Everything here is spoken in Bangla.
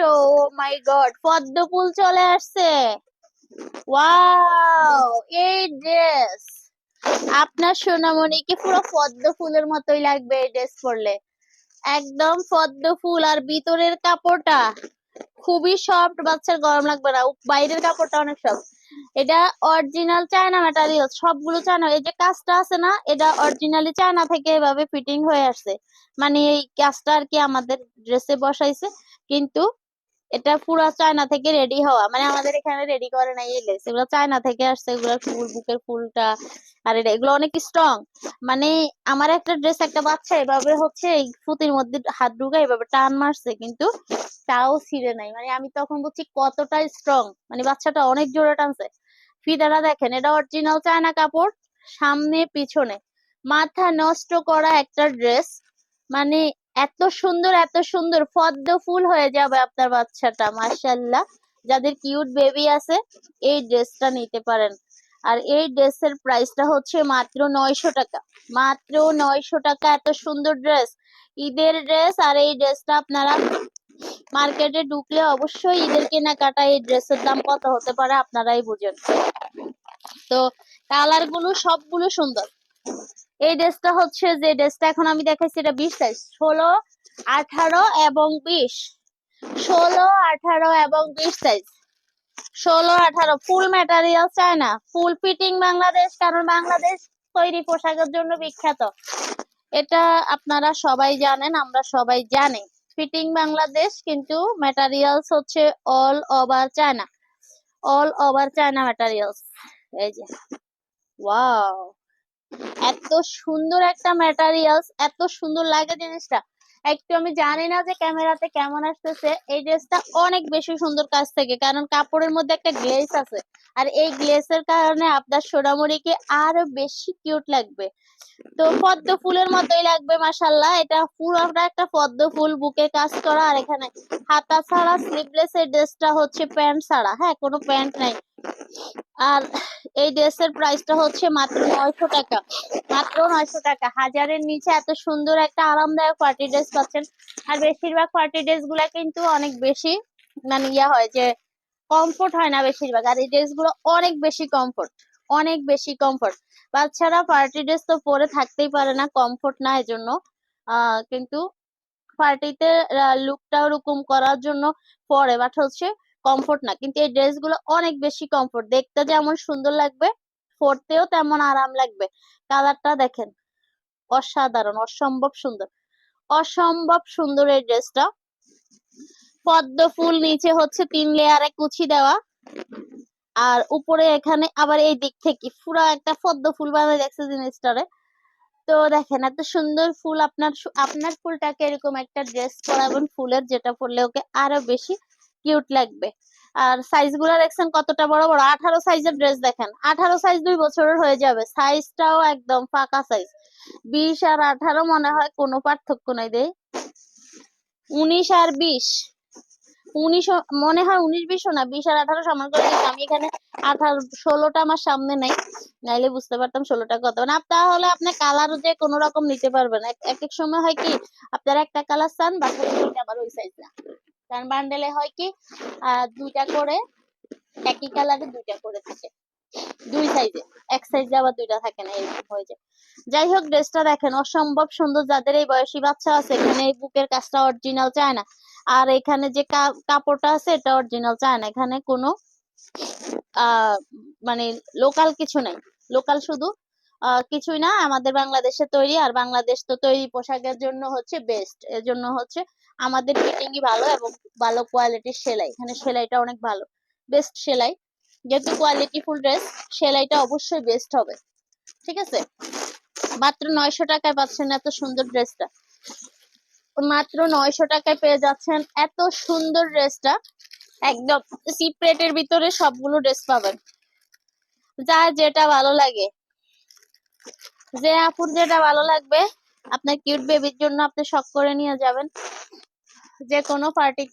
ও মাই গড, পদ্ম ফুল চলে আসছে। ওয়াও, এই ড্রেস আপনার সোনামণিকে পুরো পদ্ম ফুলের মতোই লাগবে এই ড্রেস পরলে। একদম পদ্ম ফুল, আর ভিতরের কাপড়টা খুবই সফট, বাচ্চার গরম লাগবে না। বাইরের কাপড়টা অনেক সফট। এটা অরিজিনাল চায়না ম্যাটেরিয়াল, সবগুলো চায়না। এই যে কাজটা আছে না, এটা অরিজিনালি চায়না থেকে এভাবে ফিটিং হয়ে আসছে। মানে এই কাজটা আর কি আমাদের ড্রেসে বসাইছে, কিন্তু এটা পুরো চায়না থেকে রেডি হওয়া, মানে আমাদের এখানে রেডি করে নাই এই লেস, এগুলো চায়না থেকে আসছে। এগুলো ফুল, বুকের ফুলটা আর এগুলো অনেক স্ট্রং। মানে আমার একটা ড্রেস একটা বাচ্চা এভাবে হচ্ছে এই সুতির মধ্যে হাত ঢুকে এভাবে টান মারছে, কিন্তু তাও ছিঁড়ে নাই। মানে আমি তখন বুঝছি কতটা স্ট্রং, মানে বাচ্চাটা অনেক জোরে টানছে। ফিতাটা দেখেন, এটা অরিজিনাল চায়না কাপড়, সামনে পিছনে। মাথা নষ্ট করা একটা ড্রেস, মানে এত সুন্দর, এত সুন্দর, পদ্ম ফুল হয়ে যাবে আপনার বাচ্চাটা, মাশাআল্লাহ। যাদের কিউট বেবি আছে এই ড্রেসটা নিতে পারেন। আর এই ড্রেসের প্রাইসটা হচ্ছে মাত্র 900 টাকা। মাত্র 900 টাকা, এত সুন্দর ড্রেস, ঈদের ড্রেস। আর এই ড্রেসটা আপনারা মার্কেটে ঢুকলে অবশ্যই ঈদের কেনাকাটা এই ড্রেসের দাম কত হতে পারে আপনারাই বুঝেন। তো কালার গুলো সবগুলো সুন্দর। এই ড্রেসটা হচ্ছে, যে ড্রেসটা এখন আমি দেখাইছি, এটা 20 সাইজ, 16, 18 এবং 20। 16, 18 এবং 20 size. 16, 18 full material China, full fitting Bangladesh, কারণ বাংলাদেশ তৈরি পোশাকের জন্য বিখ্যাত। এটা আপনারা সবাই জানেন, আমরা সবাই জানি। ফিটিং বাংলাদেশ, কিন্তু ম্যাটেরিয়ালস হচ্ছে all over China. All over China materials. এই যে ওয়াও, এত সুন্দর একটা ম্যাটেরিয়ালস, এত সুন্দর লাগে জিনিসটা। একটু আমি জানি না যে ক্যামেরাতে কেমন আসতেছে। এই ড্রেসটা অনেক বেশি সুন্দর কাছ থেকে, কারণ কাপড়ের মধ্যে একটা গ্লেজ আছে, আর এই গ্লেজের কারণে আপনার সোনামণিকে আরো বেশি কিউট লাগবে। তো পদ্ম ফুলের মতোই লাগবে, মাশাল্লাহ। এটা পুরোটা একটা পদ্ম ফুল, বুকে কাজ করা। আর এখানে হাতা ছাড়া, স্লিভলেস এই ড্রেসটা হচ্ছে, প্যান্ট ছাড়া, হ্যাঁ, কোনো প্যান্ট নাই। আর এই ড্রেসের প্রাইসটা হচ্ছে মাত্র 900 টাকা। মাত্র 900 টাকা। হাজারের নিচে এত সুন্দর একটা আরামদায়ক পার্টি ড্রেস পাচ্ছেন। আর বেশিরভাগ পার্টি ড্রেস গুলা কিন্তু অনেক বেশি, মানে ইয়া হয় যে কমফোর্ট হয় না বেশিরভাগ। আর এই ড্রেস গুলো অনেক বেশি কমফোর্ট, অনেক বেশি কমফোর্ট। বাচ্চারা পার্টি ড্রেস তো পরে থাকতেই পারে না, কমফোর্ট না এজন্য। কিন্তু পার্টিতে লুকটা ওরকম করার জন্য পরে, বাট হচ্ছে কমফোর্ট না। কিন্তু এই ড্রেস গুলো অনেক বেশি কমফোর্ট, দেখতে যেমন সুন্দর লাগবে, পরতেও তেমন আরাম লাগবে। কালারটা দেখেন, অসাধারণ, অসম্ভব সুন্দর, অসম্ভব সুন্দর এই ড্রেসটা। পদ্ম ফুল, নিচে হচ্ছে 3 লেয়ারে কুচি দেওয়া, আর উপরে এখানে আবার এই দিক থেকে পুরা একটা পদ্ম ফুল বানায় দেখছে জিনিসটারে। তো দেখেন, এত সুন্দর ফুল। আপনার ফুলটাকে এরকম একটা ড্রেস পরাবেন ফুলের, যেটা পরলে ওকে আরো বেশি কিউট লাগবে। আর সাইজ গুলা দেখছেন কতটা বড় বড়। 18 সাইজের ড্রেস দেখেন, 18 সাইজ 2 বছরের হয়ে যাবে। সাইজটাও একদম ফাঁকা সাইজ। 20 আর 18 মনে হয় কোনো পার্থক্য নাই রে। 19 আর 20, 19 মনে হয়, 19 20 না, 20 আর 18 সমান করে দিচ্ছি আমি এখানে। 18, 16টা আমার সামনে নাই, নাইলে বুঝতে পারতাম 16টা কত। না তাহলে আপনি কালার যে কোনো রকম নিতে পারবেন। এক এক সময় হয় কি, আপনারা একটা কালার চান, বাকি আবার ওই সাইজ না। কারণ বান্ডেলে হয় কি, দুইটা করে, একই কালারে দুইটা করে থাকে, 2 সাইজে। এক সাইজে আবার দুইটা থাকে না, এরকম হয়ে যায়। যাই হোক, ড্রেসটা দেখেন অসম্ভব সুন্দর। যাদের এই বয়সী বাচ্চা আছে, এখানে এই বুকের কাজটা অরিজিনাল চায় না। আর এখানে যে কাপড়টা আছে, এটা অরিজিনাল চায় না। এখানে কোনো আহ মানে লোকাল কিছু নাই। লোকাল শুধু কিছুই না, আমাদের বাংলাদেশে তৈরি। আর বাংলাদেশ তো তৈরি পোশাকের জন্য হচ্ছে বেস্ট, এর জন্য হচ্ছে আমাদের ফিটিংই ভালো, এবং ভালো কোয়ালিটির সেলাই। এখানে সেলাইটা অনেক ভালো, বেস্ট সেলাই। যেহেতু কোয়ালিটি ফুল ড্রেস, সেলাইটা অবশ্যই বেস্ট হবে। ঠিক আছে। মাত্র 900 টাকায় পাচ্ছেন এত সুন্দর ড্রেসটা। মাত্র 900 টাকায় পেয়ে যাচ্ছেন এত সুন্দর ড্রেসটা। একদম চিপ রেটের ভিতরে সবগুলো ড্রেস পাবেন। যার যেটা ভালো লাগে, যে আপুর যেটা ভালো লাগবে, আপনার কিউট বেবির জন্য আপনি শখ করে নিয়ে যাবেন যে কোনো পার্টিতে।